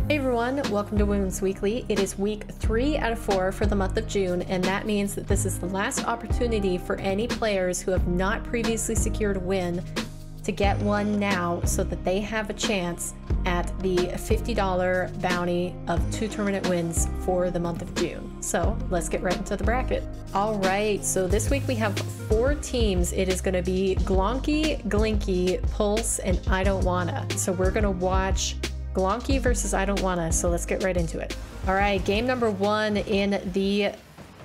Hey everyone, welcome to Women's Weekly. It is week 3 out of 4 for the month of June, and that means that this is the last opportunity for any players who have not previously secured a win to get one now so that they have a chance at the $50 bounty of 2 tournament wins for the month of June. So let's get right into the bracket. All right, so this week we have 4 teams. It is going to be Glonky, Glinky, Pulse, and I Don't Wanna. So we're going to watch Glonky versus I Don't Wanna, so let's get right into it. All right, game number 1 in the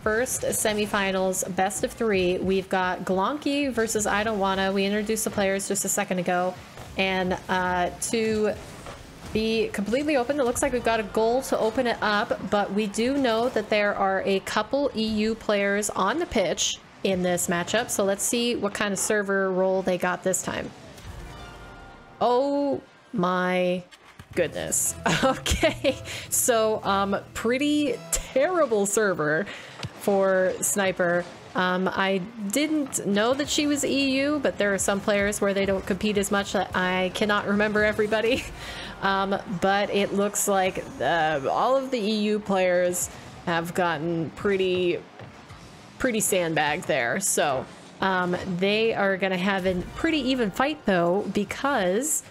first semifinals, best of 3. We've got Glonky versus I Don't Wanna. We introduced the players just a second ago, and to be completely open, it looks like we've got a goal to open it up, but we do know that there are a couple EU players on the pitch in this matchup, so let's see what kind of server role they got this time. Oh my goodness. Okay, so pretty terrible server for Sniper. I didn't know that she was EU, but there are some players where they don't compete as much that I cannot remember everybody. But it looks like all of the EU players have gotten pretty sandbagged there. So they are gonna have a pretty even fight though, because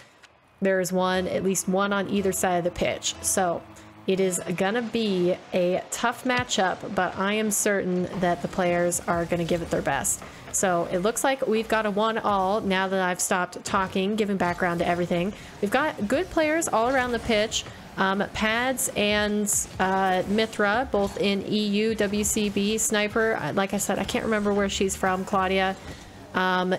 there's at least one on either side of the pitch. So it is gonna be a tough matchup, but I am certain that the players are gonna give it their best. So it looks like we've got a 1-all now that I've stopped talking, giving background to everything. We've got good players all around the pitch. Pads and Mythra, both in EU, WCB. Sniper, like I said, I can't remember where she's from. Claudia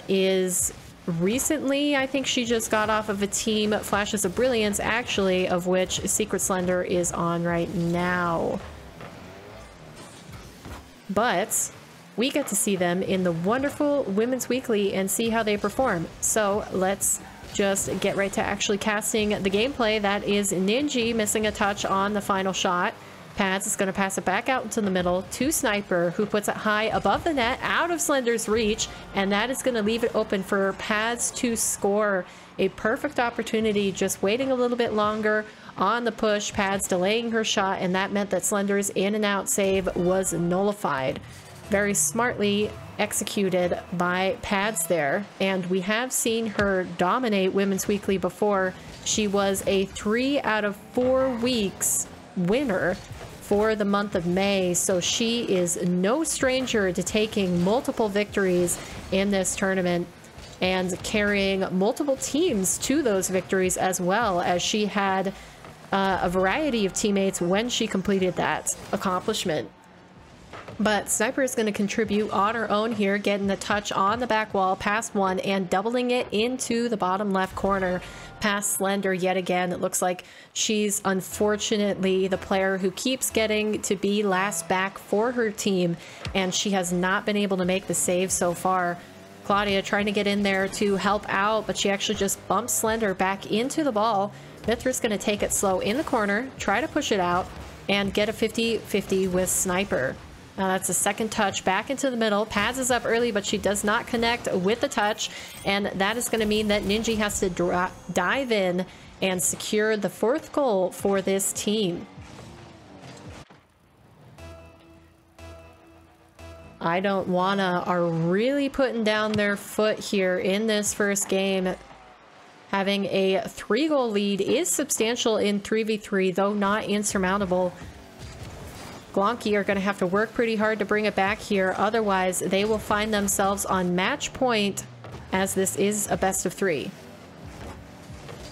is recently, I think she just got off of a team, Flashes of Brilliance, actually, of which SecretSlender is on right now. But we get to see them in the wonderful Women's Weekly and see how they perform. So let's just get right to actually casting the gameplay. That is Ninji missing a touch on the final shot. Pads is going to pass it back out into the middle to Sniper, who puts it high above the net, out of Slender's reach, and that is going to leave it open for Pads to score. A perfect opportunity, just waiting a little bit longer on the push. Pads delaying her shot, and that meant that Slender's in and out save was nullified. Very smartly executed by Pads there, and we have seen her dominate Women's Weekly before. She was a 3 out of 4 weeks winner for the month of May, so she is no stranger to taking multiple victories in this tournament and carrying multiple teams to those victories, as well as she had a variety of teammates when she completed that accomplishment. But Sniper is going to contribute on her own here, getting the touch on the back wall, past one, and doubling it into the bottom left corner, past Slender yet again. It looks like she's unfortunately the player who keeps getting to be last back for her team, and she has not been able to make the save so far. Claudia trying to get in there to help out, but she actually just bumps Slender back into the ball. Mythra's going to take it slow in the corner, try to push it out, and get a 50-50 with Sniper. Now that's a second touch back into the middle. Pads is up early, but she does not connect with the touch, and that is going to mean that Ninji has to dive in and secure the 4th goal for this team. I Don't Wanna are really putting down their foot here in this first game. Having a 3-goal lead is substantial in 3v3, though not insurmountable. Glonky are going to have to work pretty hard to bring it back here, otherwise they will find themselves on match point, as this is a best of 3.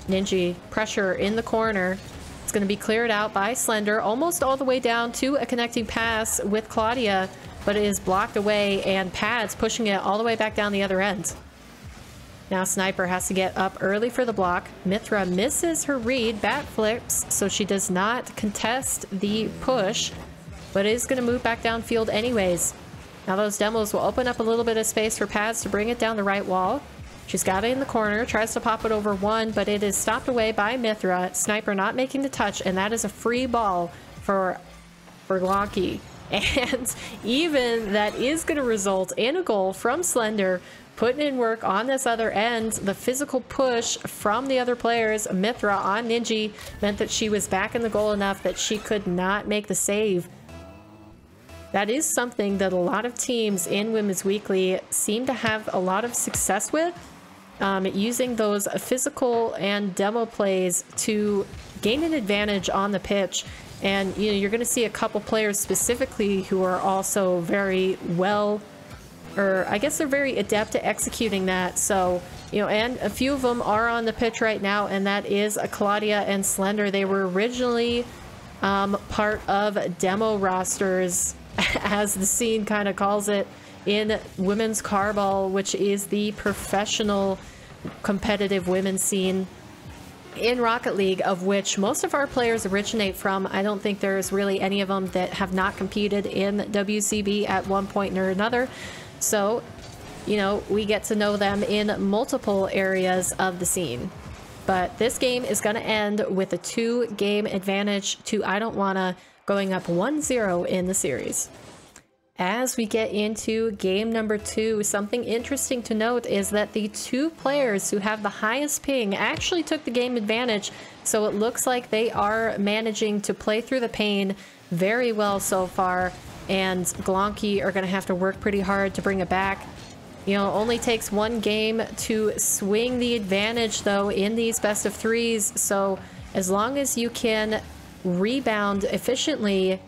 Ninji, pressure in the corner. It's going to be cleared out by Slender, almost all the way down to a connecting pass with Claudia, but it is blocked away, and Pads pushing it all the way back down the other end. Now Sniper has to get up early for the block. Mythra misses her read, bat flips, so she does not contest the push, but is going to move back downfield anyways. Now those demos will open up a little bit of space for Pads to bring it down the right wall. She's got it in the corner, tries to pop it over one, but it is stopped away by Mythra. Sniper not making the touch, and that is a free ball for Glonky. And even that is going to result in a goal from Slender, putting in work on this other end. The physical push from the other players, Mythra on Ninji, meant that she was back in the goal enough that she could not make the save. That is something that a lot of teams in Women's Weekly seem to have a lot of success with, using those physical and demo plays to gain an advantage on the pitch. And you know, you're going to see a couple players specifically who are also very well, or I guess they're very adept at executing that. So, you know, and a few of them are on the pitch right now, and that is Claudia and Slender. They were originally part of demo rosters, as the scene kind of calls it, in women's carball, which is the professional competitive women's scene in Rocket League, of which most of our players originate from. I don't think there's really any of them that have not competed in WCB at one point or another. So, you know, we get to know them in multiple areas of the scene. But this game is going to end with a 2-game advantage to I Don't Wanna, going up 1-0 in the series. As we get into game number 2, something interesting to note is that the 2 players who have the highest ping actually took the game advantage, so it looks like they are managing to play through the pain very well so far, and Glonky are going to have to work pretty hard to bring it back. You know, it only takes 1 game to swing the advantage though in these best of 3s, so as long as you can rebound efficiently,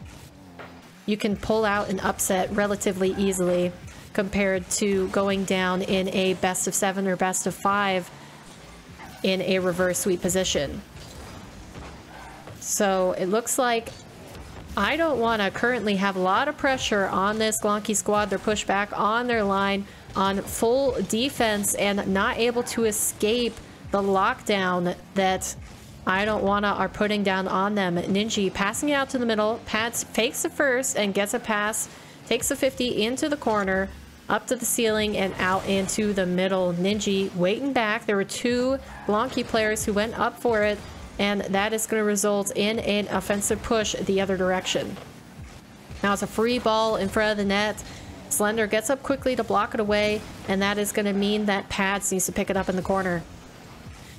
you can pull out an upset relatively easily compared to going down in a best of 7 or best of 5 in a reverse sweep position. So it looks like I Don't Wanna currently have a lot of pressure on this Glonky squad. They're pushed back on their line on full defense and not able to escape the lockdown that I Don't Wanna are putting down on them. Ninji passing it out to the middle. Pads fakes the first and gets a pass. Takes a 50 into the corner, up to the ceiling and out into the middle. Ninji waiting back. There were 2 Glonky players who went up for it, and that is going to result in an offensive push the other direction. Now it's a free ball in front of the net. Slender gets up quickly to block it away, and that is going to mean that Pads needs to pick it up in the corner.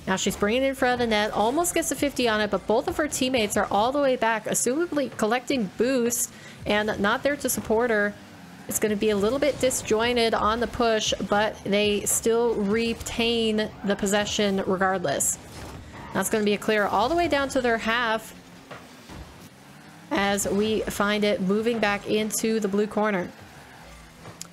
Now she's bringing it in front of the net, almost gets a 50 on it, but both of her teammates are all the way back, assumably collecting boost and not there to support her. It's going to be a little bit disjointed on the push, but they still retain the possession regardless. Now it's going to be a clear all the way down to their half as we find it moving back into the blue corner.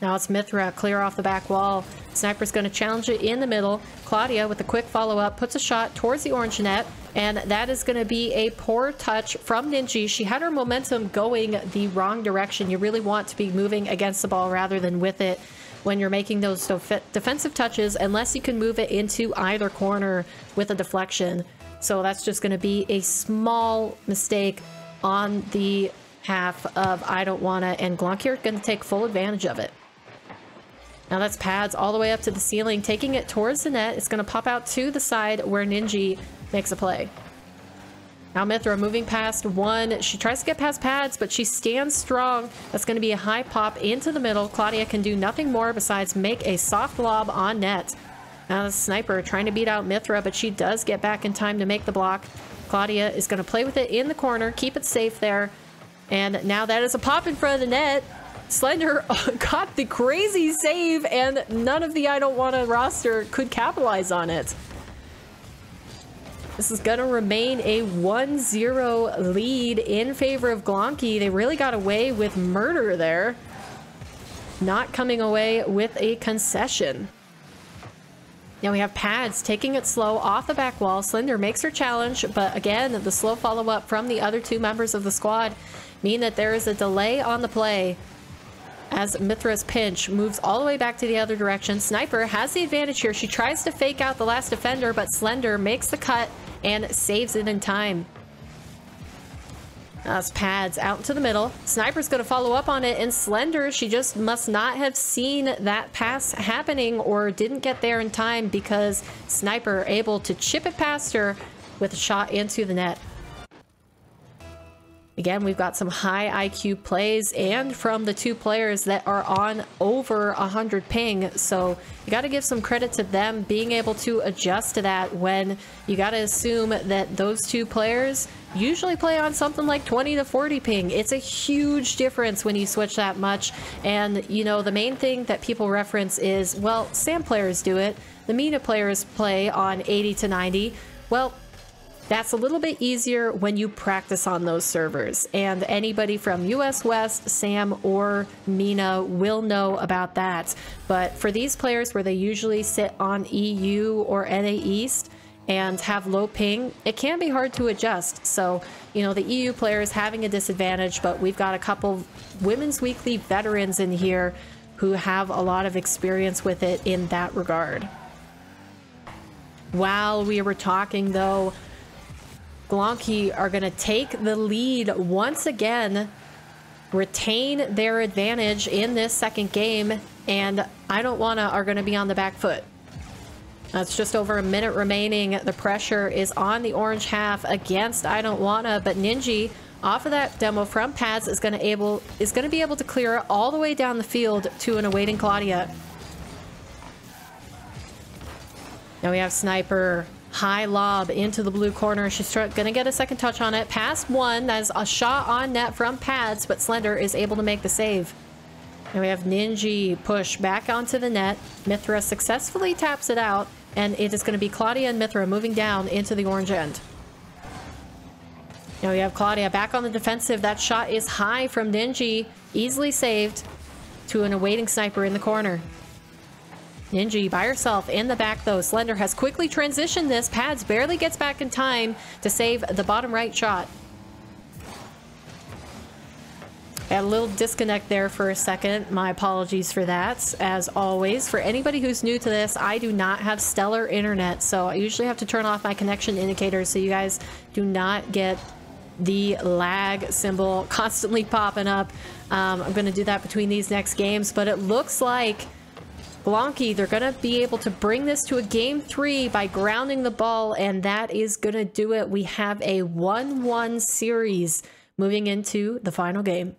Now it's Mythra, clear off the back wall. Sniper's going to challenge it in the middle. Claudia with a quick follow-up puts a shot towards the orange net, and that is going to be a poor touch from Ninji. She had her momentum going the wrong direction. You really want to be moving against the ball rather than with it when you're making those defensive touches, unless you can move it into either corner with a deflection. So that's just going to be a small mistake on the half of I Don't Wanna, and Glonky are going to take full advantage of it. Now that's Pads all the way up to the ceiling, taking it towards the net. It's going to pop out to the side where Ninji makes a play. Now Mythra moving past 1. She tries to get past Pads, but she stands strong. That's going to be a high pop into the middle. Claudia can do nothing more besides make a soft lob on net. Now the Sniper trying to beat out Mythra, but she does get back in time to make the block. Claudia is going to play with it in the corner, keep it safe there. And now that is a pop in front of the net. Slender got the crazy save, and none of the I Don't Wanna roster could capitalize on it. This is going to remain a 1-0 lead in favor of Glonky. They really got away with murder there. Not coming away with a concession. Now we have Pads taking it slow off the back wall. Slender makes her challenge, but again, the slow follow-up from the other 2 members of the squad mean that there is a delay on the play as Mythra's pinch moves all the way back to the other direction. Sniper has the advantage here. She tries to fake out the last defender, but Slender makes the cut and saves it in time. That's Pads out into the middle. Sniper's going to follow up on it, and Slender, she just must not have seen that pass happening or didn't get there in time, because Sniper able to chip it past her with a shot into the net. Again, we've got some high IQ plays and from the two players that are on over 100 ping. So you got to give some credit to them being able to adjust to that when you got to assume that those two players usually play on something like 20 to 40 ping. It's a huge difference when you switch that much. And, you know, the main thing that people reference is, well, SAM players do it. The MENA players play on 80 to 90. Well, that's a little bit easier when you practice on those servers, and anybody from US West, SAM, or MENA will know about that. But for these players where they usually sit on EU or NA East and have low ping, it can be hard to adjust. So, you know, the EU players having a disadvantage, but we've got a couple Women's Weekly veterans in here who have a lot of experience with it in that regard. While we were talking though, Glonky are going to take the lead once again, retain their advantage in this second game, and I Don't Wanna are going to be on the back foot. It's just over a minute remaining. The pressure is on the orange half against I Don't Wanna, but Ninji off of that demo from pads is going to be able to clear it all the way down the field to an awaiting Claudia. Now we have Sniper. High lob into the blue corner. She's gonna get a second touch on it. Past one. That is a shot on net from pads, but Slender is able to make the save. And we have Ninji push back onto the net. Mythra successfully taps it out, and it is going to be Claudia and Mythra moving down into the orange end. Now we have Claudia back on the defensive. That shot is high from Ninji. Easily saved to an awaiting Sniper in the corner. Ninji by herself in the back though. Slender has quickly transitioned this. Pads barely gets back in time to save the bottom right shot. Had a little disconnect there for a second. My apologies for that. As always, for anybody who's new to this, I do not have stellar internet, so I usually have to turn off my connection indicators so you guys do not get the lag symbol constantly popping up. I'm going to do that between these next games, but it looks like Glonky, they're going to be able to bring this to a game 3 by grounding the ball, and that is going to do it. We have a 1-1 series moving into the final game.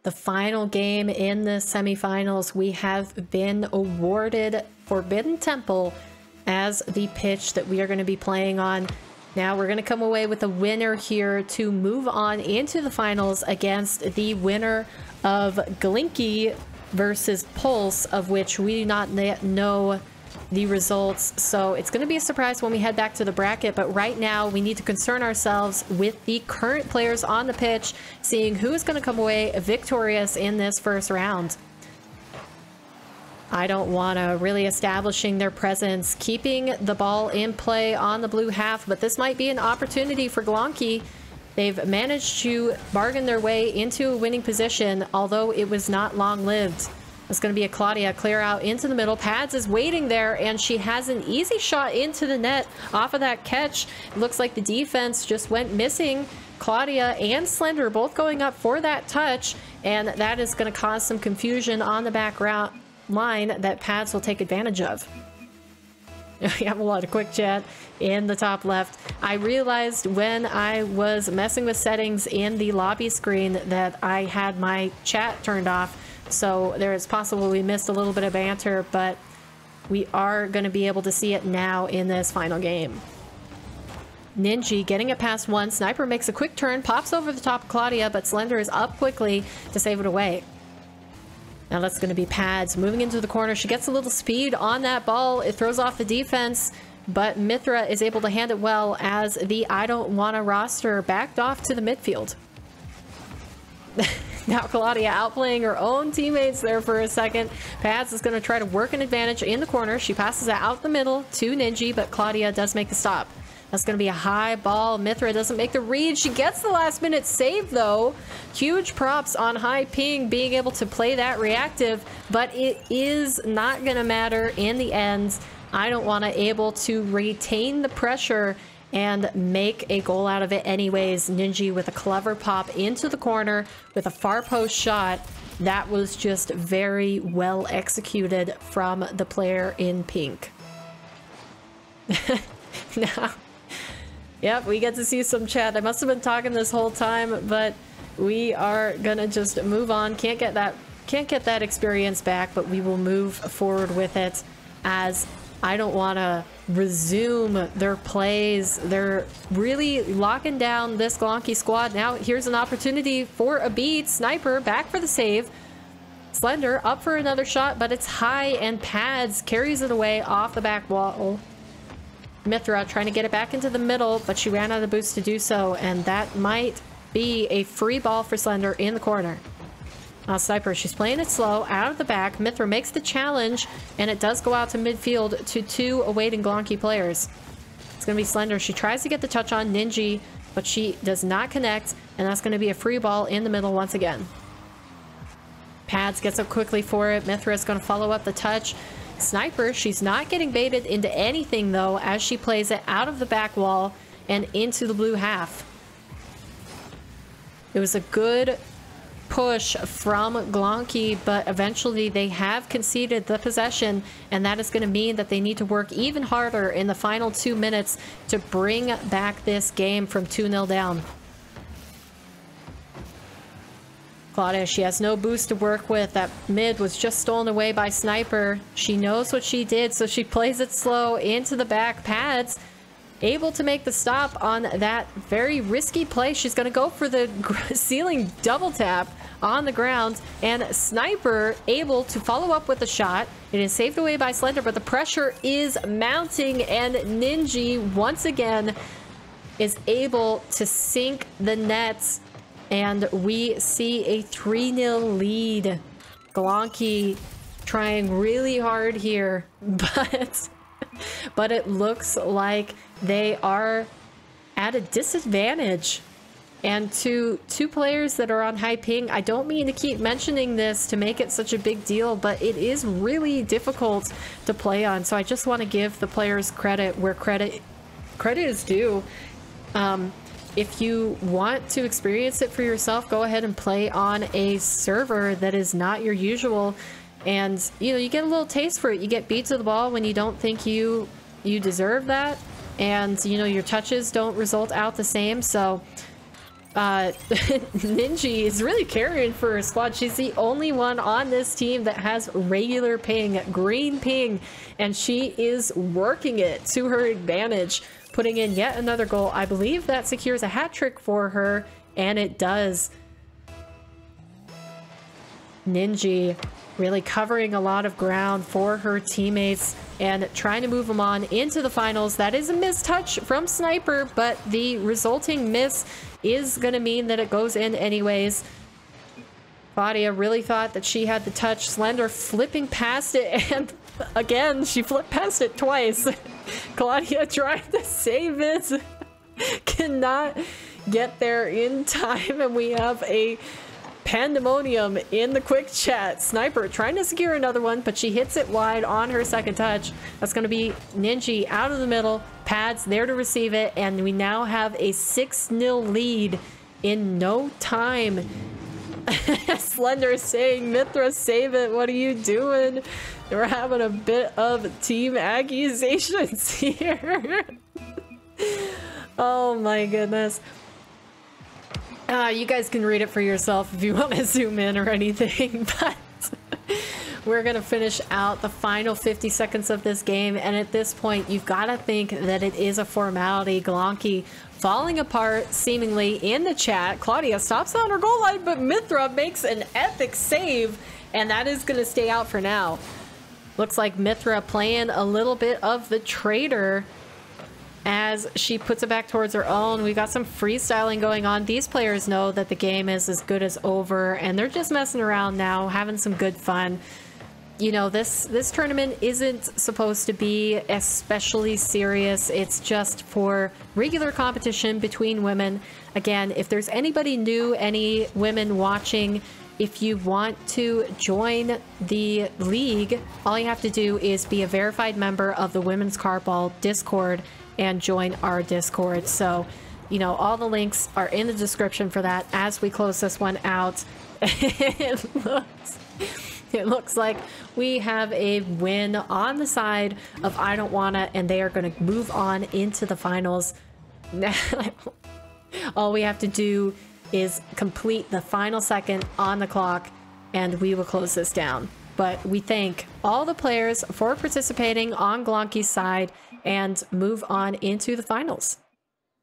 The final game in the semifinals, we have been awarded Forbidden Temple as the pitch that we are going to be playing on. Now we're going to come away with a winner here to move on into the finals against the winner of Glinky versus Pulse, of which we do not know the results, so it's going to be a surprise when we head back to the bracket. But right now we need to concern ourselves with the current players on the pitch, seeing who is going to come away victorious in this first round. I Don't Wanna really establishing their presence, keeping the ball in play on the blue half, but this might be an opportunity for Glonky. They've managed to bargain their way into a winning position, although it was not long-lived. It's going to be a Claudia clear out into the middle. Pads is waiting there, and she has an easy shot into the net off of that catch. It looks like the defense just went missing. Claudia and Slender both going up for that touch, and that is going to cause some confusion on the back line that Pads will take advantage of. We have a lot of quick chat in the top left. I realized when I was messing with settings in the lobby screen that I had my chat turned off, so there is possible we missed a little bit of banter, but we are going to be able to see it now in this final game. Ninji getting it past one. Sniper makes a quick turn, pops over the top of Claudia, but Slender is up quickly to save it away. Now that's going to be Pads moving into the corner. She gets a little speed on that ball. It throws off the defense, but Mythra is able to hand it well as the I Don't Wanna roster backed off to the midfield. Now Claudia outplaying her own teammates there for a second. Pads is going to try to work an advantage in the corner. She passes it out the middle to Ninji, but Claudia does make the stop. That's going to be a high ball. Mythra doesn't make the read. She gets the last minute save though. Huge props on High Ping being able to play that reactive, but it is not going to matter in the end. I Don't Wanna able to retain the pressure and make a goal out of it anyways. Ninji with a clever pop into the corner with a far post shot. That was just very well executed from the player in pink. Now, Yep, we get to see some chat. I must have been talking this whole time, but we are gonna just move on. Can't get that experience back, but we will move forward with it as I don't want to resume their plays. They're really locking down this Glonky squad. Now here's an opportunity for a beat. Sniper back for the save. Slender up for another shot, but it's high, and Pads carries it away off the back wall. Mythra trying to get it back into the middle, but she ran out of boost to do so, and that might be a free ball for Slender in the corner. Sniper, she's playing it slow, out of the back. Mythra makes the challenge, and it does go out to midfield to two awaiting Glonky players. It's going to be Slender. She tries to get the touch on Ninji, but she does not connect, and that's going to be a free ball in the middle once again. Pads gets up quickly for it. Mythra is going to follow up the touch. Sniper, she's not getting baited into anything, though, as she plays it out of the back wall and into the blue half. It was a good push from Glonky, but eventually they have conceded the possession, and that is going to mean that they need to work even harder in the final 2 minutes to bring back this game from 2-0 down. Claudia, she has no boost to work with. That mid was just stolen away by Sniper. She knows what she did, so she plays it slow into the back. Pads able to make the stop on that very risky play. She's going to go for the ceiling double tap on the ground, and Sniper able to follow up with a shot. It is saved away by Slender, but the pressure is mounting, and Ninji once again is able to sink the nets, and we see a 3-0 lead. Glonky trying really hard here, but it looks like they are at a disadvantage. And to two players that are on high ping, I don't mean to keep mentioning this to make it such a big deal, but it is really difficult to play on. So I just want to give the players credit where credit is due. If you want to experience it for yourself, go ahead and play on a server that is not your usual. And, you know, you get a little taste for it. You get beat to the ball when you don't think you deserve that. And, you know, your touches don't result out the same. So Ninji is really carrying for her squad. She's the only one on this team that has regular ping, green ping, and she is working it to her advantage, putting in yet another goal. I believe that secures a hat trick for her, and it does. Ninji really covering a lot of ground for her teammates and trying to move them on into the finals. That is a missed touch from Sniper, but the resulting miss is going to mean that it goes in anyways. Claudia really thought that she had the touch. Slender flipping past it, and again, she flipped past it twice. Claudia trying to save it. Cannot get there in time, and we have a pandemonium in the quick chat. Sniper trying to secure another one, but she hits it wide on her second touch. That's going to be Ninji out of the middle. Pads there to receive it, and we now have a 6-0 lead in no time. Slender saying, Mythra, save it. What are you doing? We're having a bit of team accusations here. Oh my goodness. You guys can read it for yourself if you want to zoom in or anything, but we're going to finish out the final 50 seconds of this game, and at this point, you've got to think that it is a formality. Glonky falling apart, seemingly, in the chat. Claudia stops on her goal line, but Mythra makes an epic save, and that is going to stay out for now. Looks like Mythra playing a little bit of the traitor as she puts it back towards her own. We got some freestyling going on. These players know that the game is as good as over, and they're just messing around now, having some good fun. You know, this tournament isn't supposed to be especially serious. It's just for regular competition between women. Again, if there's anybody new, any women watching, if you want to join the league, all you have to do is be a verified member of the Women's Cardball Discord and join our Discord. So, you know, all the links are in the description for that as we close this one out. It looks like we have a win on the side of I Don't Wanna, and they are going to move on into the finals. All we have to do is complete the final second on the clock, and we will close this down. But we thank all the players for participating on Glonky's side and move on into the finals.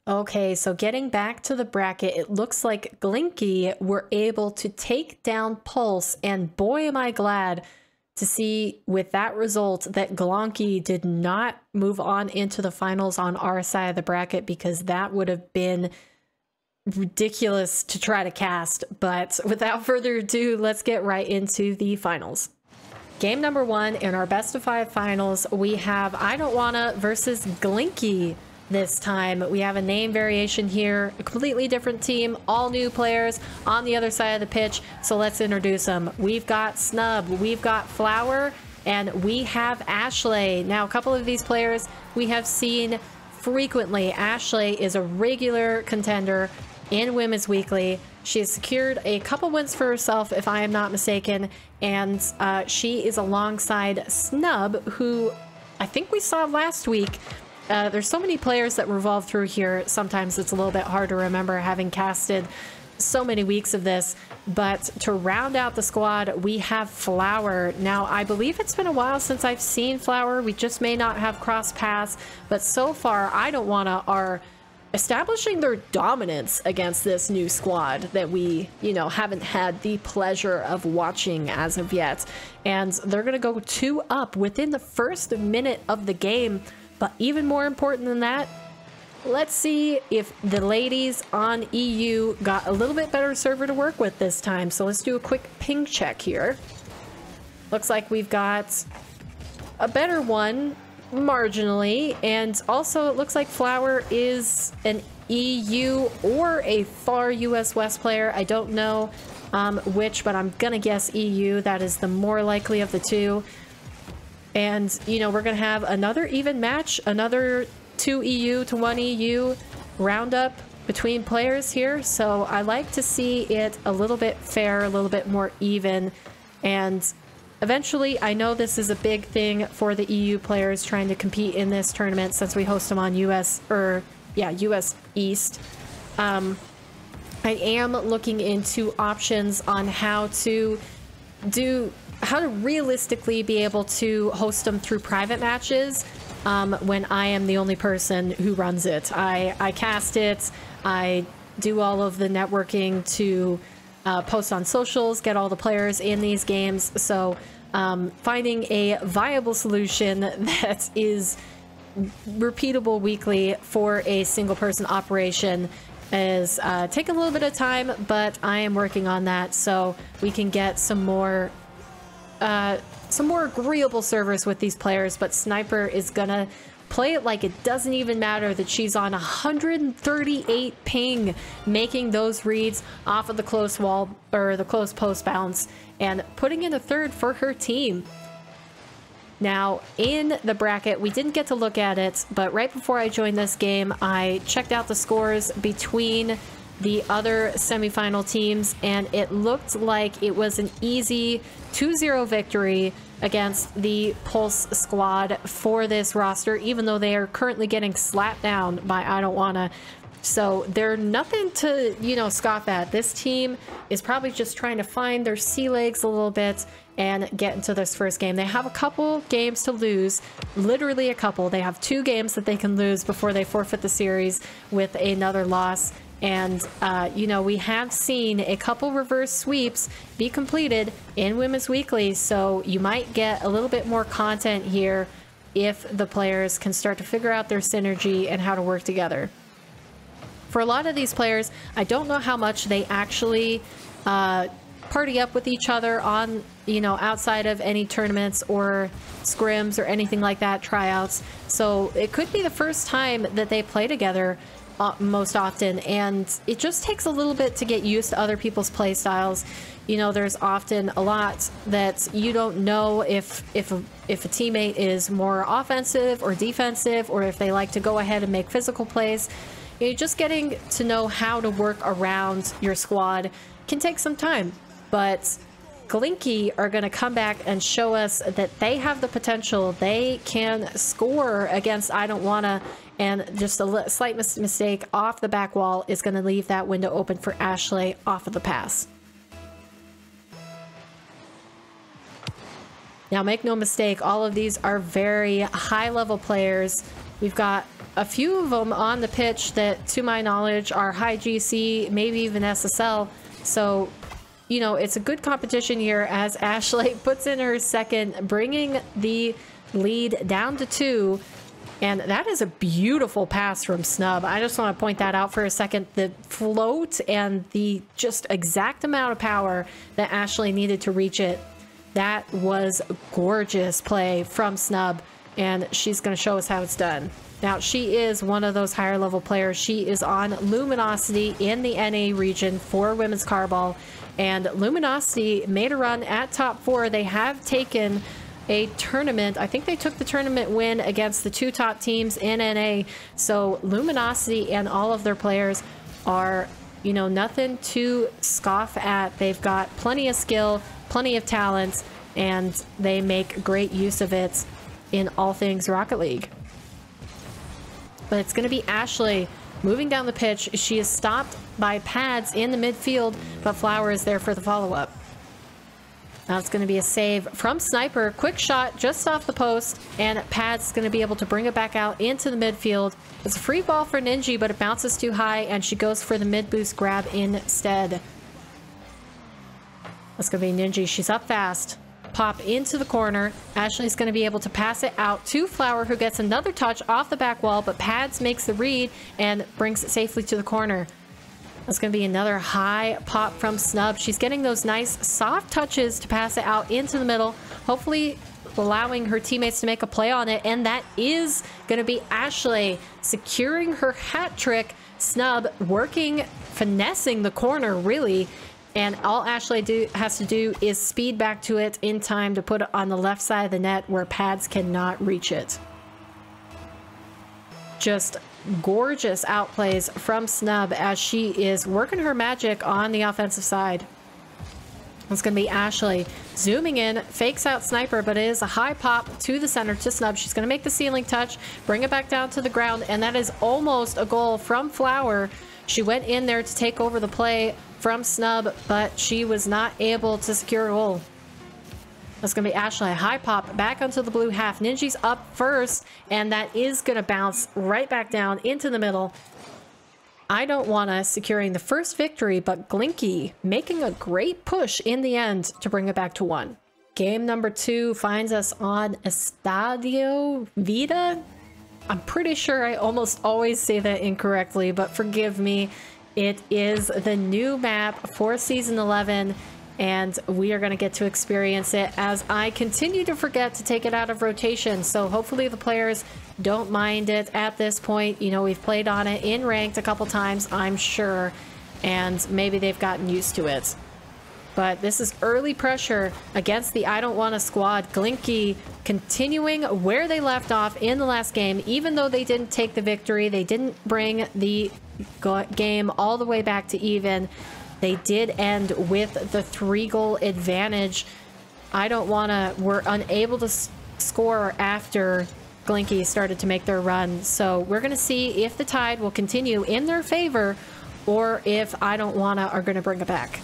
Okay, so getting back to the bracket, it looks like Glinky were able to take down Pulse, and boy am I glad to see with that result that Glonky did not move on into the finals on our side of the bracket, because that would have been ridiculous to try to cast. But without further ado, let's get right into the finals. Game number 1 in our best of 5 finals, we have I Don't Wanna versus Glinky. This time we have a name variation here, a completely different team, all new players on the other side of the pitch. So let's introduce them. We've got Snub, we've got Flower, and we have ashleigh. Now a couple of these players we have seen frequently. ashleigh is a regular contender in Women's Weekly. She has secured a couple wins for herself, if I am not mistaken, and she is alongside Snub, who I think we saw last week. There's so many players that revolve through here. Sometimes it's a little bit hard to remember, having casted so many weeks of this. But to round out the squad, we have Flower. Now, I believe it's been a while since I've seen Flower. We just may not have crossed paths. But so far, I Don't Wanna are establishing their dominance against this new squad that we, haven't had the pleasure of watching as of yet. And they're going to go 2-up within the first minute of the game. But even more important than that, let's see if the ladies on EU got a little bit better server to work with this time. So let's do a quick ping check here. Looks like we've got a better one, marginally. And also it looks like Flower is an EU or a far US West player. I don't know which, but I'm gonna guess EU. That is the more likely of the two. And, we're going to have another even match, another 2 EU to 1 EU roundup between players here. So I like to see it a little bit fair, a little bit more even. And eventually, I know this is a big thing for the EU players trying to compete in this tournament, since we host them on US East. I am looking into options on how to realistically be able to host them through private matches when I am the only person who runs it. I cast it, I do all of the networking to post on socials, get all the players in these games. So finding a viable solution that is repeatable weekly for a single person operation is taking a little bit of time, but I am working on that so we can get some more agreeable servers with these players. But Sniper is gonna play it like it doesn't even matter that she's on 138 ping, making those reads off of the close wall or the close post bounce and putting in a third for her team. Now in the bracket, we didn't get to look at it, but right before I joined this game, I checked out the scores between the other semifinal teams, and it looked like it was an easy 2-0 victory against the Pulse squad for this roster, even though they are currently getting slapped down by I Don't Wanna. So they're nothing to, scoff at. This team is probably just trying to find their sea legs a little bit and get into this first game. They have a couple games to lose, literally a couple. They have 2 games that they can lose before they forfeit the series with another loss. And, we have seen a couple reverse sweeps be completed in Women's Weekly, so you might get a little bit more content here if the players can start to figure out their synergy and how to work together. For a lot of these players, I don't know how much they actually party up with each other on, outside of any tournaments or scrims or anything like that, tryouts. So it could be the first time that they play together most often, and it just takes a little bit to get used to other people's play styles. There's often a lot that you don't know if a teammate is more offensive or defensive, or if they like to go ahead and make physical plays. Just getting to know how to work around your squad can take some time, but Glinky are going to come back and show us that they have the potential. They can score against I Don't Wanna, And just a slight mistake off the back wall is going to leave that window open for ashleigh off of the pass. Now, make no mistake, all of these are very high-level players. We've got a few of them on the pitch that, to my knowledge, are high GC, maybe even SSL. So, you know, it's a good competition here as ashleigh puts in her second, bringing the lead down to 2. And that is a beautiful pass from Snub. I just want to point that out for a second. The float and the just exact amount of power that ashleigh needed to reach it. That was gorgeous play from Snub, and she's going to show us how it's done. Now, she is one of those higher level players. She is on Luminosity in the NA region for women's carball, and Luminosity made a run at top 4. They have taken a tournament. I think they took the tournament win against the 2 top teams in NA. So Luminosity and all of their players are, you know, nothing to scoff at. They've got plenty of skill, plenty of talent, and they make great use of it in all things Rocket League. But it's going to be ashleigh moving down the pitch. She is stopped by Pads in the midfield, but Flower is there for the follow-up. Now it's going to be a save from Sniper. Quick shot just off the post, and Pads is going to be able to bring it back out into the midfield. It's a free ball for Ninji, but it bounces too high, and she goes for the mid-boost grab instead. That's going to be Ninji. She's up fast. Pop into the corner. ashleigh's going to be able to pass it out to Flower, who gets another touch off the back wall, but Pads makes the read and brings it safely to the corner. That's going to be another high pop from Snub. She's getting those nice soft touches to pass it out into the middle, hopefully allowing her teammates to make a play on it, and that is going to be ashleigh securing her hat trick. Snub working, finessing the corner, really. And all ashleigh has to do is speed back to it in time to put it on the left side of the net where Pads cannot reach it. Just gorgeous outplays from Snub as she is working her magic on the offensive side. It's going to be ashleigh zooming in, fakes out Sniper, but it is a high pop to the center to Snub. She's going to make the ceiling touch, bring it back down to the ground, and that is almost a goal from Flower. She went in there to take over the play from Snub, but she was not able to secure a goal. That's going to be ashleigh. High pop back onto the blue half. Ninji's up first, and that is going to bounce right back down into the middle. I don't want us securing the first victory, but Glinky making a great push in the end to bring it back to 1. Game number 2 finds us on Estadio Vida. I'm pretty sure I almost always say that incorrectly, but forgive me. It is the new map for Season 11, and we are going to get to experience it as I continue to forget to take it out of rotation. So hopefully the players don't mind it at this point. You know, we've played on it in ranked a couple times, I'm sure, and maybe they've gotten used to it. But this is early pressure against the I Don't Wanna squad. Glinky continuing where they left off in the last game. Even though they didn't take the victory, they didn't bring the game all the way back to even. They did end with the 3-goal advantage. I Don't Wanna were unable to score after Glinky started to make their run. So we're gonna see if the tide will continue in their favor or if I Don't Wanna are gonna bring it back.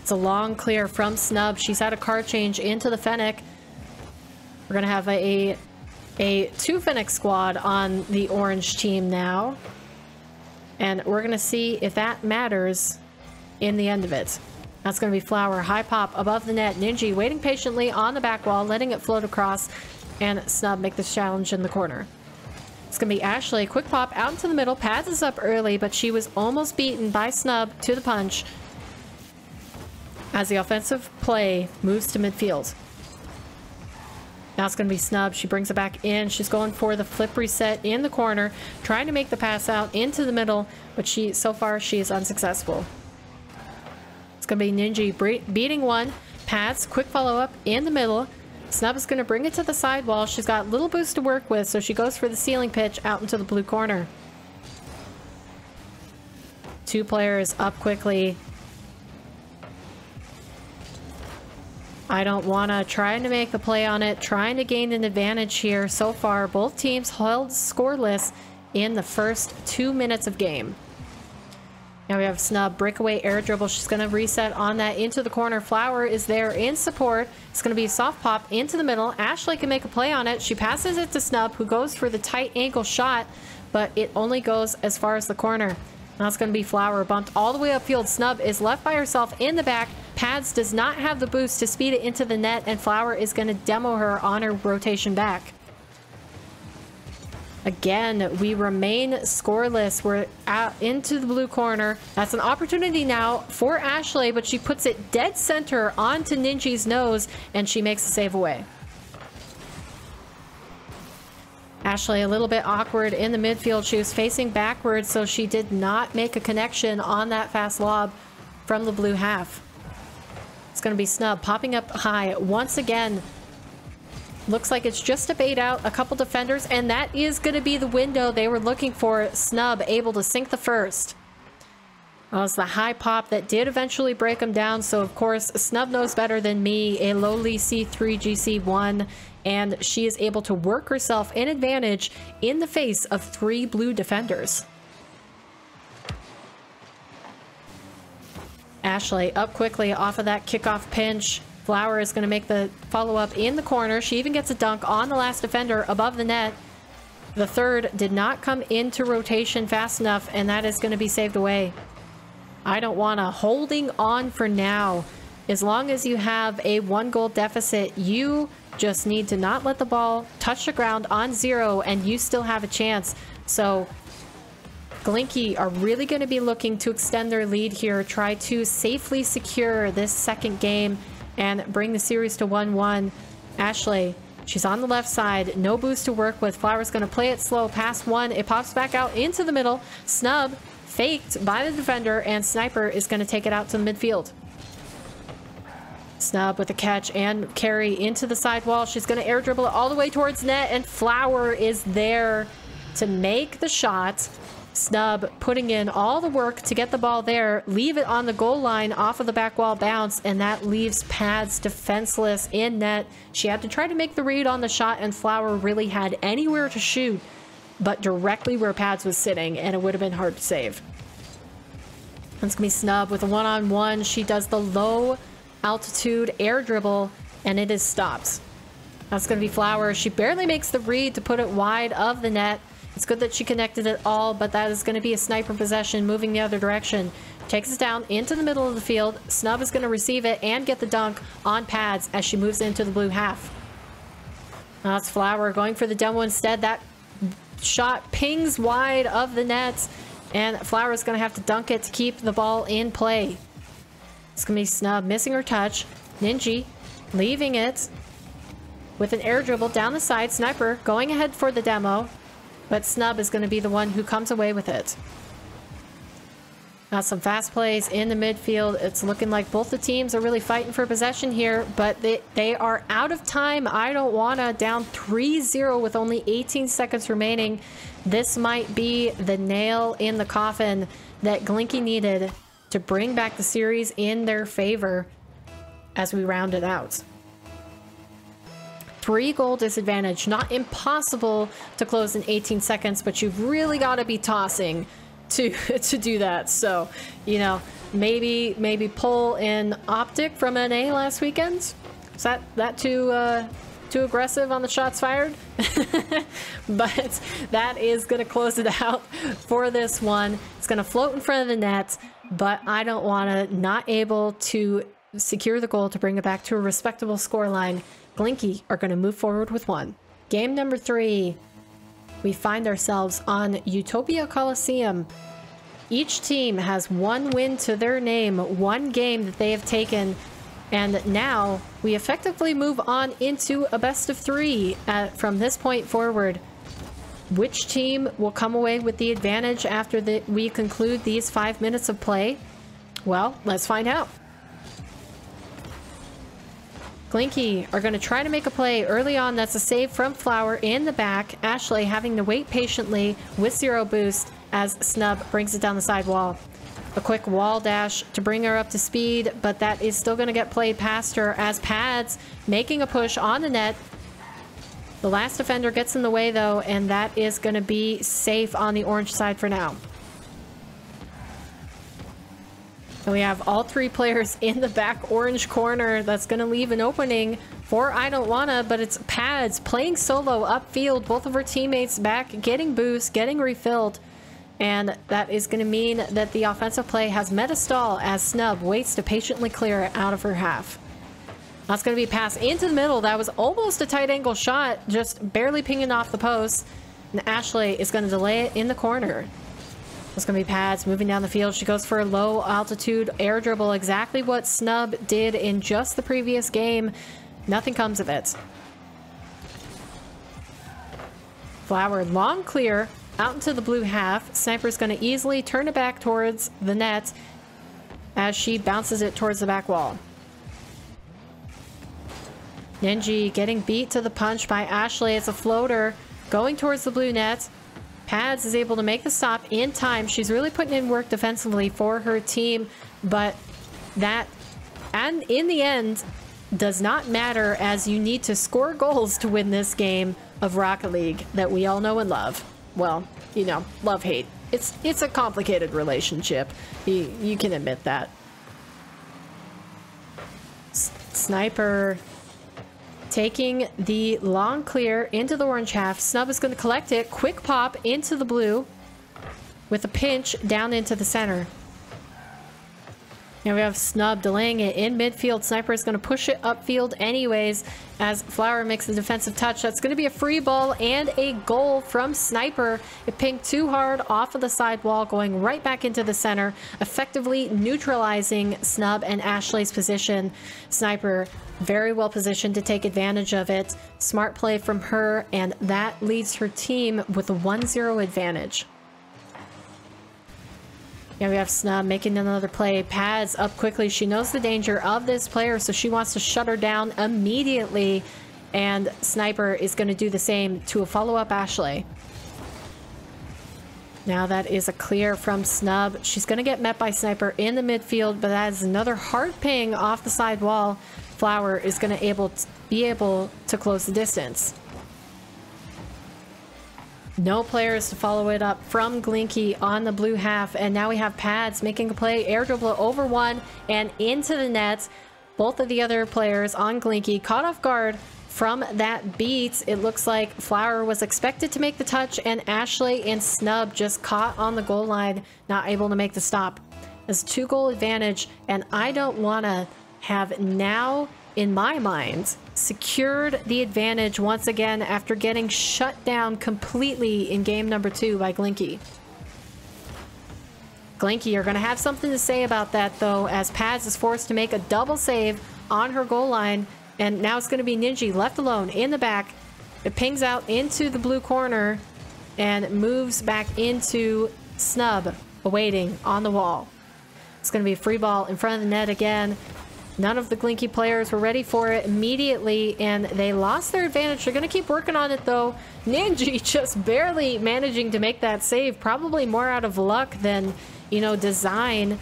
It's a long clear from Snub. She's had a card change into the Fennec. We're gonna have a 2 Fennec squad on the orange team now. And we're gonna see if that matters in the end of it. That's gonna be Flower. High pop above the net. Ninji waiting patiently on the back wall, letting it float across, and Snub make this challenge in the corner. It's gonna be ashleigh. Quick pop out into the middle. Pads is up early, but she was almost beaten by Snub to the punch as the offensive play moves to midfield. Now it's going to be Snub. She brings it back in. She's going for the flip reset in the corner, trying to make the pass out into the middle, but so far she is unsuccessful. It's going to be Ninji beating one. Pads, quick follow-up in the middle. Snub is going to bring it to the side wall. She's got little boost to work with, so she goes for the ceiling pitch out into the blue corner. 2 players up quickly. I don't want to try to make the play on it, trying to gain an advantage here. So far, both teams held scoreless in the first 2 minutes of game. Now we have Snub, breakaway air dribble. She's going to reset on that into the corner. Flower is there in support. It's going to be a soft pop into the middle. ashleigh can make a play on it. She passes it to Snub, who goes for the tight ankle shot, but it only goes as far as the corner. Now it's going to be Flower, bumped all the way upfield. Snub is left by herself in the back. Pads does not have the boost to speed it into the net, and Flower is going to demo her on her rotation back. Again, we remain scoreless. We're out into the blue corner. That's an opportunity now for ashleigh, but she puts it dead center onto Ninji's nose, and she makes the save away. ashleigh a little bit awkward in the midfield. She was facing backwards, so she did not make a connection on that fast lob from the blue half. It's going to be Snub popping up high once again. Looks like it's just to bait out a couple defenders, and that is going to be the window they were looking for. Snub able to sink the first. Well, it's the high pop that did eventually break him down, so of course Snub knows better than me, a lowly C3 GC1, and she is able to work herself an advantage in the face of 3 blue defenders. ashleigh up quickly off of that kickoff pinch. Flower is going to make the follow-up in the corner. She even gets a dunk on the last defender above the net. The third did not come into rotation fast enough, and that is going to be saved away. I don't want to holding on for now. As long as you have a 1-goal deficit, you just need to not let the ball touch the ground on 0, and you still have a chance. So Glinky are really going to be looking to extend their lead here, try to safely secure this second game and bring the series to 1-1. ashleigh, she's on the left side, no boost to work with. Flower's going to play it slow past one. It pops back out into the middle. Snub faked by the defender, and Sniper is going to take it out to the midfield. Snub with a catch and carry into the side wall. She's going to air dribble it all the way towards net, and Flower is there to make the shot. Snub putting in all the work to get the ball there, leave it on the goal line off of the back wall bounce, and that leaves Pads defenseless in net. She had to try to make the read on the shot, and Flower really had anywhere to shoot but directly where Pads was sitting, and it would have been hard to save. That's gonna be Snub with a one-on-one. She does the low altitude air dribble, and it is stopped. That's gonna be Flower. She barely makes the read to put it wide of the net. It's good that she connected it all, but that is going to be a Sniper possession moving the other direction. Takes it down into the middle of the field. Snub is going to receive it and get the dunk on Pads as she moves into the blue half. Now it's Flower going for the demo instead. That shot pings wide of the net, and Flower is going to have to dunk it to keep the ball in play. It's going to be Snub missing her touch. Ninji leaving it with an air dribble down the side. Sniper going ahead for the demo, but Snub is going to be the one who comes away with it. Now some fast plays in the midfield. It's looking like both the teams are really fighting for possession here, but they are out of time. I don't want to down 3-0 with only 18 seconds remaining. This might be the nail in the coffin that Glinky needed to bring back the series in their favor as we round it out. 3-goal disadvantage. Not impossible to close in 18 seconds, but you've really got to be tossing to do that. So, you know, maybe pull an optic from NA last weekend. Is that too aggressive on the shots fired? But that is going to close it out for this one. It's going to float in front of the net, but I don't want to not able to secure the goal to bring it back to a respectable scoreline. Glinky are going to move forward with one. Game number 3. We find ourselves on Utopia Coliseum. Each team has 1 win to their name, 1 game that they have taken, and now we effectively move on into a best of 3 from this point forward. Which team will come away with the advantage after we conclude these 5 minutes of play? Well, let's find out. Glinky are going to try to make a play early on. That's a save from Flower in the back. ashleigh having to wait patiently with 0 boost as Snub brings it down the side wall. A quick wall dash to bring her up to speed, but that is still going to get played past her as Pads making a push on the net. The last defender gets in the way though, and that is going to be safe on the orange side for now. And we have all three players in the back orange corner. That's going to leave an opening for I Don't Wanna, but it's Pads playing solo upfield. Both of her teammates back, getting boost, getting refilled. And that is going to mean that the offensive play has met a stall as Snub waits to patiently clear it out of her half. That's going to be a pass into the middle. That was almost a tight angle shot, just barely pinging off the post. And ashleigh is going to delay it in the corner. It's going to be Pads moving down the field. She goes for a low altitude air dribble, exactly what Snub did in just the previous game. Nothing comes of it. Flower long clear out into the blue half. Sniper's going to easily turn it back towards the net as she bounces it towards the back wall. Ninji getting beat to the punch by ashleigh. It's a floater going towards the blue net. Pads is able to make the stop in time. She's really putting in work defensively for her team, but that, and in the end, does not matter as you need to score goals to win this game of Rocket League that we all know and love. Well, you know, love-hate. It's a complicated relationship. You can admit that. Sniper taking the long clear into the orange half. Snub is going to collect it. Quick pop into the blue with a pinch down into the center. Now we have Snub delaying it in midfield. Sniper is going to push it upfield anyways as Flower makes the defensive touch. That's going to be a free ball and a goal from Sniper. It pinged too hard off of the side wall, going right back into the center, effectively neutralizing Snub and ashleigh's position. Sniper very well positioned to take advantage of it. Smart play from her, and that leads her team with a 1-0 advantage. Yeah, we have Snub making another play. Pads up quickly. She knows the danger of this player, so she wants to shut her down immediately. And Sniper is going to do the same to a follow-up ashleigh. Now that is a clear from Snub. She's going to get met by Sniper in the midfield, but that is another hard ping off the side wall. Flower is going to be able to close the distance. No players to follow it up from Glinky on the blue half, and now we have Pads making a play, air dribble over one and into the net. Both of the other players on Glinky caught off guard from that beat. It looks like Flower was expected to make the touch, and ashleigh and Snub just caught on the goal line, not able to make the stop. It's a 2-goal advantage, and I Don't Wanna have now, in my mind, secured the advantage once again after getting shut down completely in game number 2 by Glinky. Glinky are going to have something to say about that though, as Pads is forced to make a double save on her goal line, and now it's going to be Ninji left alone in the back. It pings out into the blue corner and moves back into Snub, awaiting on the wall. It's going to be a free ball in front of the net again. None of the Glinky players were ready for it immediately, and they lost their advantage. They're going to keep working on it, though. Ninji just barely managing to make that save. Probably more out of luck than, you know, design.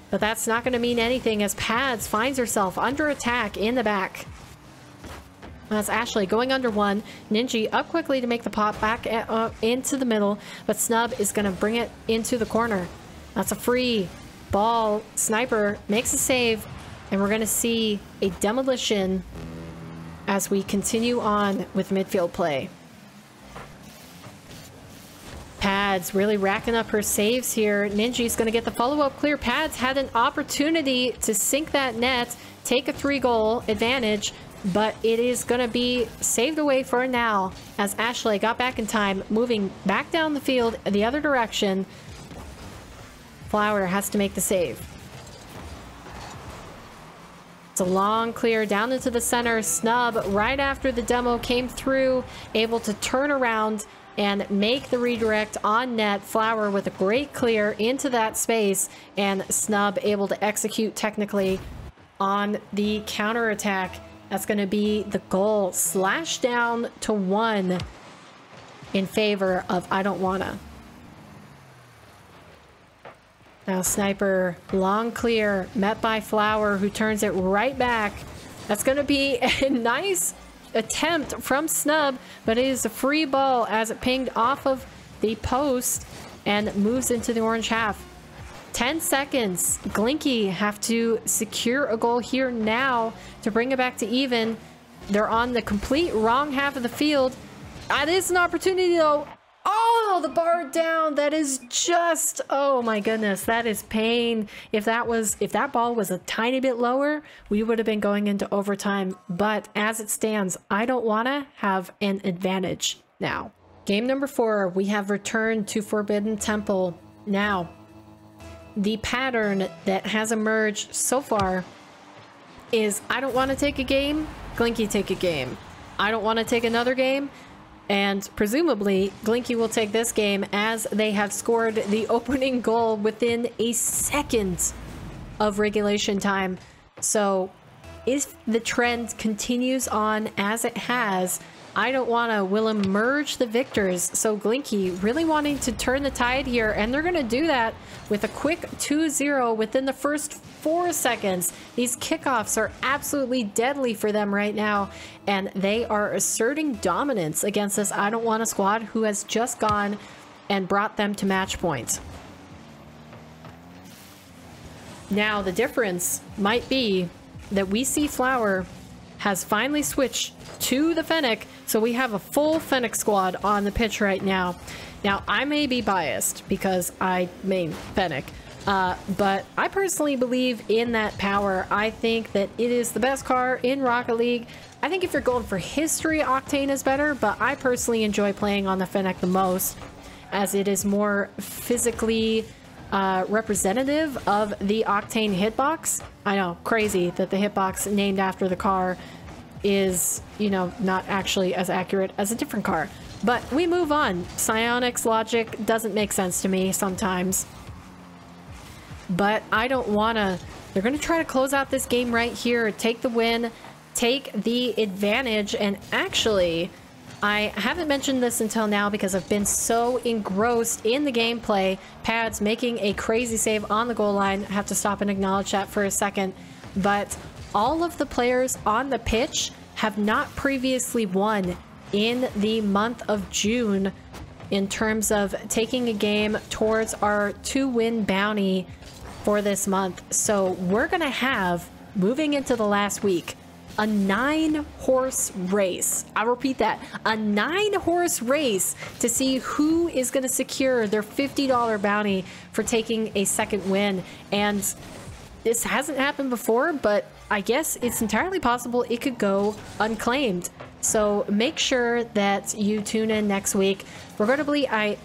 But that's not going to mean anything as Pads finds herself under attack in the back. That's ashleigh going under one. Ninji up quickly to make the pop back into the middle, but Snub is going to bring it into the corner. That's a free ball. Sniper makes a save. And we're going to see a demolition as we continue on with midfield play. Pads really racking up her saves here. Ninji's going to get the follow-up clear. Pads had an opportunity to sink that net, take a 3-goal advantage, but it is going to be saved away for now as ashleigh got back in time, moving back down the field the other direction. Flower has to make the save. It's a long clear down into the center. Snub, right after the demo came through, able to turn around and make the redirect on net. Flower with a great clear into that space, and Snub able to execute technically on the counterattack. That's going to be the goal. Slash down to 1 in favor of I Don't Wanna. Now Sniper, long clear, met by Flower, who turns it right back. That's going to be a nice attempt from Snub, but it is a free ball as it pinged off of the post and moves into the orange half. 10 seconds. Glinky have to secure a goal here now to bring it back to even. They're on the complete wrong half of the field. It is an opportunity though. Oh, the bar down. That is just, oh my goodness, that is pain. If that ball was a tiny bit lower, we would have been going into overtime. But as it stands, I don't want to have an advantage now. Game number 4, we have returned to Forbidden Temple. Now, the pattern that has emerged so far is I don't want to take a game, Glinky take a game. I don't want to take another game, and presumably Glinky will take this game as they have scored the opening goal within a second of regulation time. So if the trend continues on as it has, I don't want to will emerge the victors. So Glinky really wanting to turn the tide here, and they're going to do that with a quick 2-0 within the first 4 seconds. These kickoffs are absolutely deadly for them right now, and they are asserting dominance against this I don't want a squad who has just gone and brought them to match point. Now the difference might be that we see Flower has finally switched to the Fennec, so we have a full Fennec squad on the pitch right now. Now, I may be biased because I main Fennec, but I personally believe in that power. I think that it is the best car in Rocket League. I think if you're going for history, Octane is better, but I personally enjoy playing on the Fennec the most, as it is more physically representative of the Octane hitbox. I know, crazy that the hitbox named after the car is, you know, not actually as accurate as a different car. But we move on. Psionics logic doesn't make sense to me sometimes. But I don't want to... They're going to try to close out this game right here, take the win, take the advantage, and actually... I haven't mentioned this until now because I've been so engrossed in the gameplay. Pads making a crazy save on the goal line. I have to stop and acknowledge that for a second. But all of the players on the pitch have not previously won in the month of June in terms of taking a game towards our 2-win bounty for this month. So we're going to have, moving into the last week, a 9-horse race. I'll repeat that. A 9-horse race to see who is going to secure their $50 bounty for taking a second win. And this hasn't happened before, but I guess it's entirely possible it could go unclaimed. So make sure that you tune in next week. Regrettably, I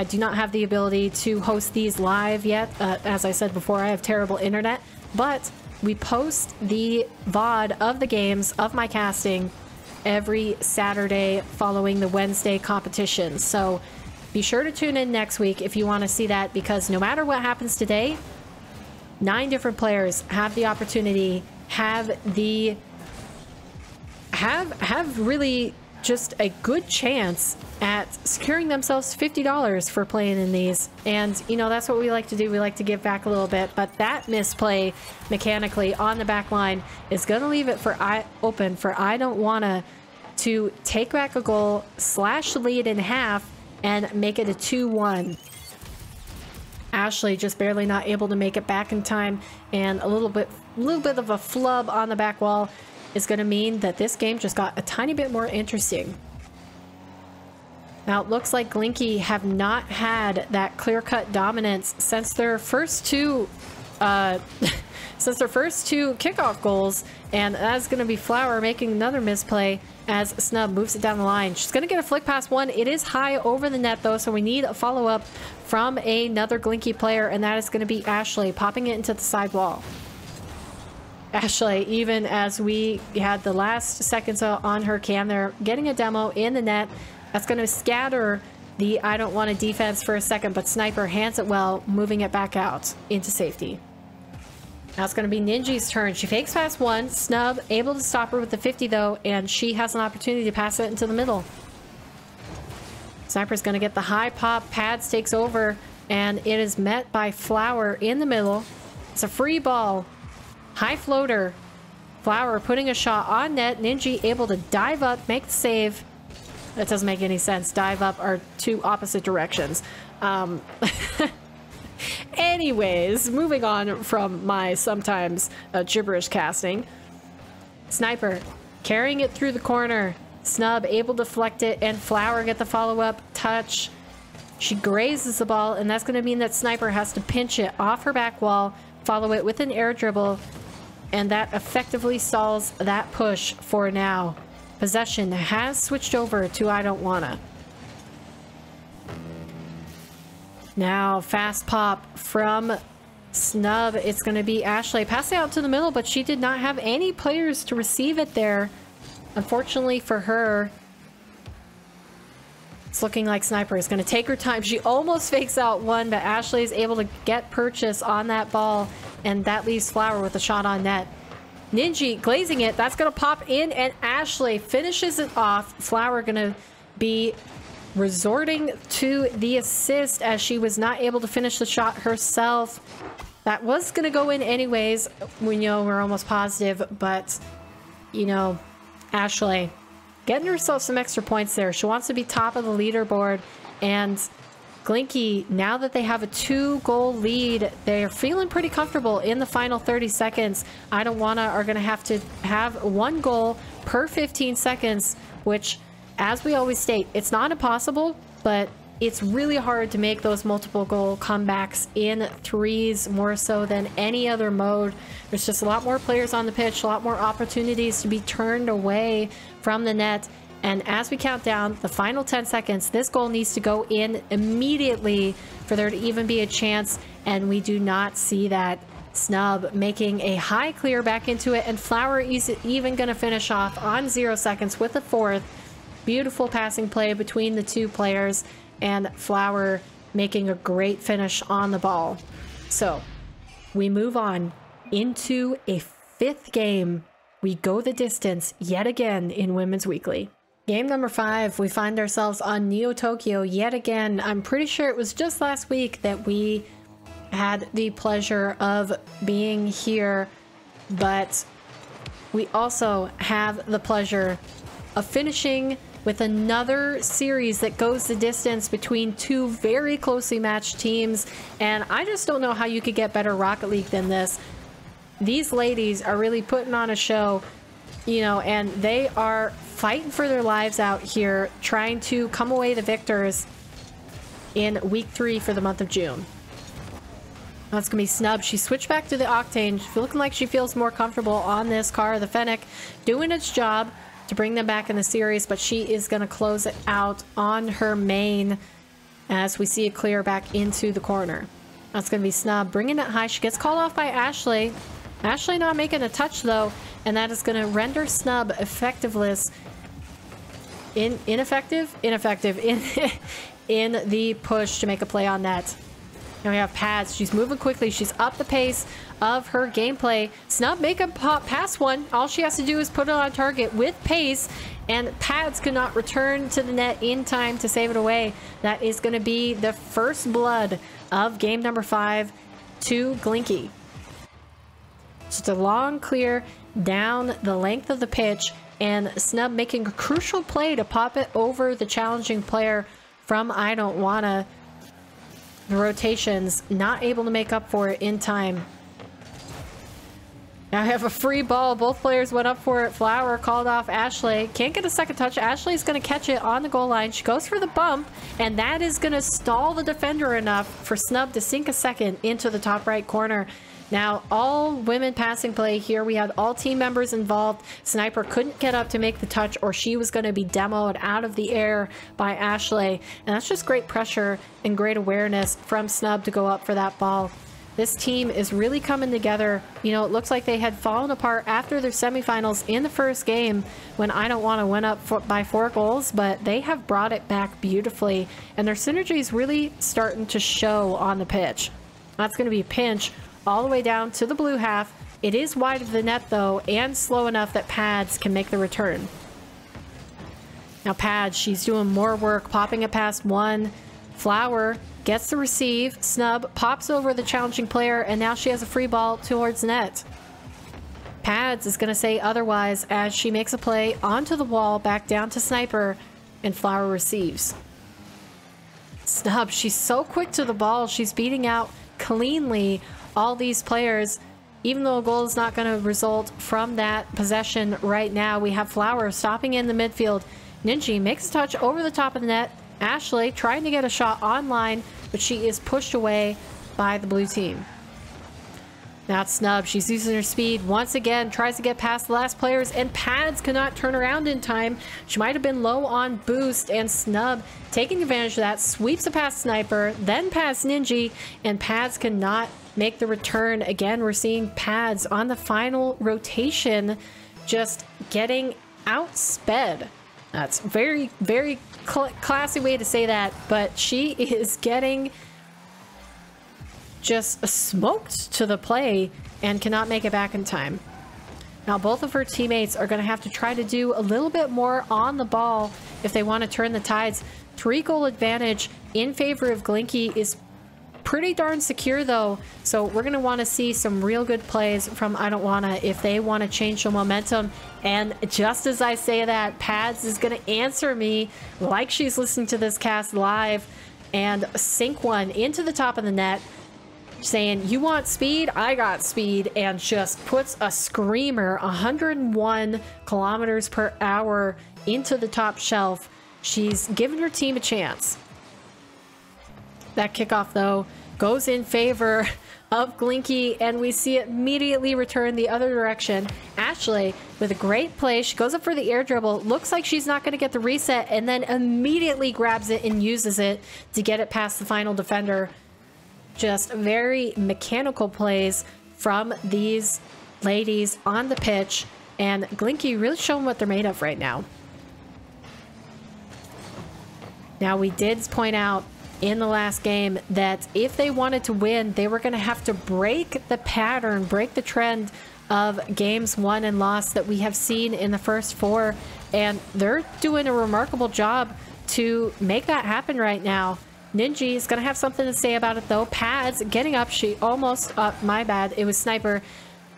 do not have the ability to host these live yet. As I said before, I have terrible internet, but we post the VOD of the games of my casting every Saturday following the Wednesday competition. So be sure to tune in next week if you want to see that, because no matter what happens today, 9 different players have the opportunity, have really just a good chance at securing themselves $50 for playing in these. And you know, that's what we like to do. We like to give back a little bit, but that misplay mechanically on the back line is going to leave it for open for I don't wanna to take back a goal, slash the lead in half, and make it a 2-1. Ashleigh just barely not able to make it back in time, and a little bit of a flub on the back wall is going to mean that this game just got a tiny bit more interesting. Now it looks like Glinky have not had that clear-cut dominance since their first two kickoff goals, and that's going to be Flower making another misplay as Snub moves it down the line. She's going to get a flick past one. It is high over the net though, so we need a follow-up from another Glinky player, and that is going to be Ashleigh popping it into the side wall. Ashleigh, even as we had the last seconds on her cam there, getting a demo in the net. That's going to scatter the I don't want a defense for a second, but Sniper hands it well, moving it back out into safety. Now it's going to be Ninji's turn. She fakes past one. Snub able to stop her with the 50 though, and she has an opportunity to pass it into the middle. Sniper's going to get the high pop. Pads takes over. and it is met by Flower in the middle. It's a free ball. High floater. Flower putting a shot on net. Ninji able to dive up, make the save. That doesn't make any sense. Dive up are two opposite directions. Anyways, moving on from my sometimes gibberish casting. Sniper carrying it through the corner. Snub able to deflect it, and Flower get the follow-up touch. She grazes the ball, and that's going to mean that Sniper has to pinch it off her back wall, follow it with an air dribble, and that effectively stalls that push for now. Possession has switched over to I Don't Wanna. Now, fast pop from Snub. It's going to be ashleigh. Passing out to the middle, but she did not have any players to receive it there. Unfortunately for her, it's looking like Sniper is going to take her time. She almost fakes out one, but ashleigh is able to get purchase on that ball, and that leaves Flower with a shot on net. Ninji glazing it. That's going to pop in, and ashleigh finishes it off. Flower going to be resorting to the assist as she was not able to finish the shot herself. That was going to go in anyways. We know, we're almost positive, but you know, ashleigh getting herself some extra points there. She wants to be top of the leaderboard, and Glinky, now that they have a 2-goal lead, they're feeling pretty comfortable in the final 30 seconds. I Don't Wanna are going to have 1 goal per 15 seconds, which, as we always state, it's not impossible, but it's really hard to make those multiple goal comebacks in threes more so than any other mode. There's just a lot more players on the pitch, a lot more opportunities to be turned away from the net. And as we count down the final 10 seconds, this goal needs to go in immediately for there to even be a chance, and we do not see that. Snub making a high clear back into it, and Flower is even going to finish off on 0 seconds with a 4th. Beautiful passing play between the two players, and Flower making a great finish on the ball. So we move on into a 5th game. We go the distance yet again in Women's Weekly. Game number 5, we find ourselves on Neo Tokyo yet again. I'm pretty sure it was just last week that we had the pleasure of being here, but we also have the pleasure of finishing with another series that goes the distance between two very closely matched teams, and I just don't know how you could get better Rocket League than this. These ladies are really putting on a show, you know, and they are fighting for their lives out here, trying to come away the victors in week 3 for the month of June. That's gonna be Snub. She switched back to the Octane. She's looking like she feels more comfortable on this car. The Fennec doing its job to bring them back in the series, but she is gonna close it out on her main as we see it clear back into the corner. That's gonna be Snub bringing it high. She gets called off by ashleigh. ashleigh not making a touch though, and that is gonna render Snub ineffective in the push to make a play on net. Now we have Pads. She's moving quickly. She's up the pace of her gameplay. Snub make a pop past one. All she has to do is put it on target with pace, and Pads could not return to the net in time to save it away. That is going to be the first blood of game number 5 to Glinky. Just a long clear down the length of the pitch, and Snub making a crucial play to pop it over the challenging player from I Don't Wanna. The rotations not able to make up for it in time. Now I have a free ball. Both players went up for it. Flower called off ashleigh. Can't get a second touch. ashleigh's going to catch it on the goal line. She goes for the bump, and that is going to stall the defender enough for Snub to sink a second into the top right corner. Now, all women passing play here. We had all team members involved. Sniper couldn't get up to make the touch, or she was going to be demoed out of the air by ashleigh. And that's just great pressure and great awareness from Snub to go up for that ball. This team is really coming together. You know, it looks like they had fallen apart after their semifinals in the first game when I Don't Wanna went up by 4 goals, but they have brought it back beautifully, and their synergy is really starting to show on the pitch. That's going to be a pinch all the way down to the blue half. It is wide of the net though, and slow enough that Pads can make the return. Now Pads, she's doing more work, popping it past one. Flower gets the receive. Snub pops over the challenging player, and now she has a free ball towards net. Pads is going to say otherwise as she makes a play onto the wall, back down to Sniper, and Flower receives. Snub, she's so quick to the ball. She's beating out cleanly all these players. Even though a goal is not going to result from that possession right now, we have Flower stopping in the midfield. Ninji makes a touch over the top of the net. Ashleigh trying to get a shot online, but she is pushed away by the blue team. Now it's Snub. She's using her speed once again, tries to get past the last players, and Pads cannot turn around in time. She might have been low on boost, and Snub taking advantage of that, sweeps it past Sniper, then past Ninji, and Pads cannot make the return. Again, we're seeing Pads on the final rotation just getting outsped. That's very, very classy way to say that, but she is getting just smoked to the play and cannot make it back in time. Now both of her teammates are going to have to try to do a little bit more on the ball if they want to turn the tides. 3-goal advantage in favor of Glinky is pretty darn secure though, so we're going to want to see some real good plays from I Don't Wanna if they want to change the momentum. And just as I say that, Pads is going to answer me like she's listening to this cast live and sink one into the top of the net, saying, "You want speed? I got speed," and just puts a screamer 101 kilometers per hour into the top shelf. She's given her team a chance. That kickoff though goes in favor of Glinky, and we see it immediately return the other direction. Ashleigh with a great play. She goes up for the air dribble. Looks like she's not going to get the reset, and then immediately grabs it and uses it to get it past the final defender. Just very mechanical plays from these ladies on the pitch, and Glinky really showing what they're made of right now. Now, we did point out in the last game that if they wanted to win, they were going to have to break the pattern, break the trend of games won and lost that we have seen in the first 4, and they're doing a remarkable job to make that happen right now. Ninji is going to have something to say about it though. Pads getting up. She almost up. My bad. It was Sniper.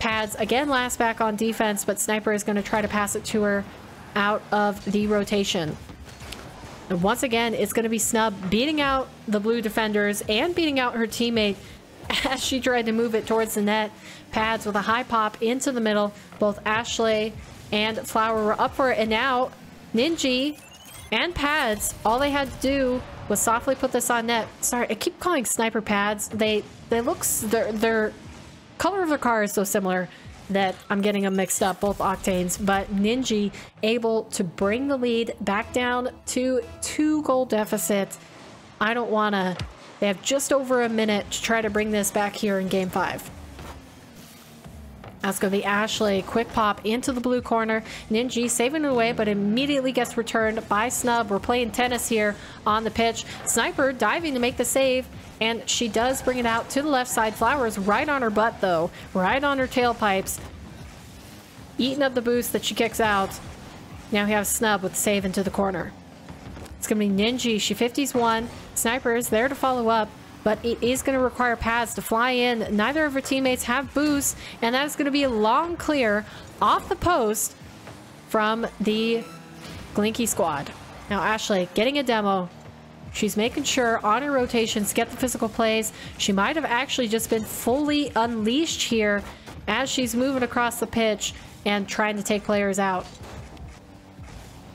Pads again last back on defense, but Sniper is going to try to pass it to her out of the rotation. And once again, it's going to be Snub beating out the blue defenders and beating out her teammate as she tried to move it towards the net. Pads with a high pop into the middle. Both Ashleigh and Flower were up for it, and now Ninji and Pads, all they had to do was softly put this on net. Sorry, I keep calling Sniper Pads. Their color of their car is so similar that I'm getting them mixed up, both octanes. But Ninji able to bring the lead back down to 2-goal deficit. I Don't Wanna. They have just over a minute to try to bring this back here in game 5. That's going to be Ashleigh. Quick pop into the blue corner. Ninji saving it away, but immediately gets returned by Snub. We're playing tennis here on the pitch. Sniper diving to make the save, and she does bring it out to the left side. Flowers right on her butt, though. Right on her tailpipes. Eating up the boost that she kicks out. Now we have Snub with the save into the corner. It's going to be Ninji. She 50s one. Sniper is there to follow up, but it is going to require Pads to fly in. Neither of her teammates have boosts, and that is going to be a long clear off the post from the Glinky squad. Now Ashleigh getting a demo. She's making sure on her rotations to get the physical plays. She might have actually just been fully unleashed here as she's moving across the pitch and trying to take players out.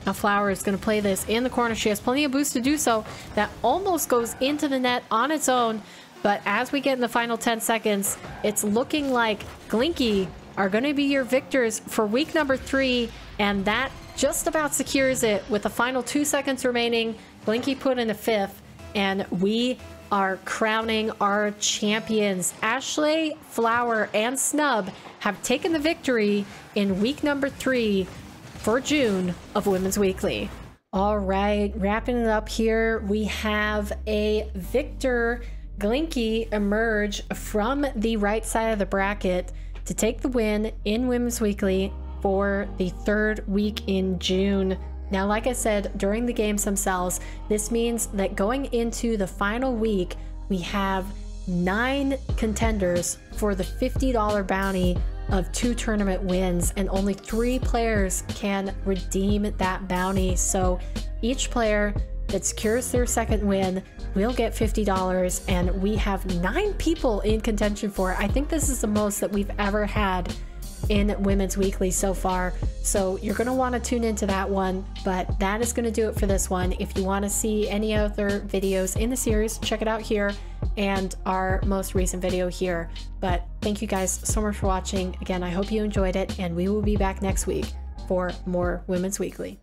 Now Flower is going to play this in the corner. She has plenty of boost to do so. That almost goes into the net on its own. But as we get in the final 10 seconds, it's looking like Glinky are going to be your victors for week number 3. And that just about secures it with the final 2 seconds remaining. Glinky put in a 5th. And we are crowning our champions. Ashleigh, Flower, and Snub have taken the victory in week number 3 for June of Women's Weekly. All right, wrapping it up here, we have a victor, Glinky, emerge from the right side of the bracket to take the win in Women's Weekly for the 3rd week in June. Now, like I said, during the games themselves, this means that going into the final week we have 9 contenders for the $50 bounty of 2 tournament wins, and only 3 players can redeem that bounty. So each player that secures their second win will get $50, and we have 9 people in contention for it. I think this is the most that we've ever had in Women's Weekly so far, so you're going to want to tune into that one. But that is going to do it for this one. If you want to see any other videos in the series, check it out here and our most recent video here. But thank you guys so much for watching. Again, I hope you enjoyed it, and we will be back next week for more Women's Weekly.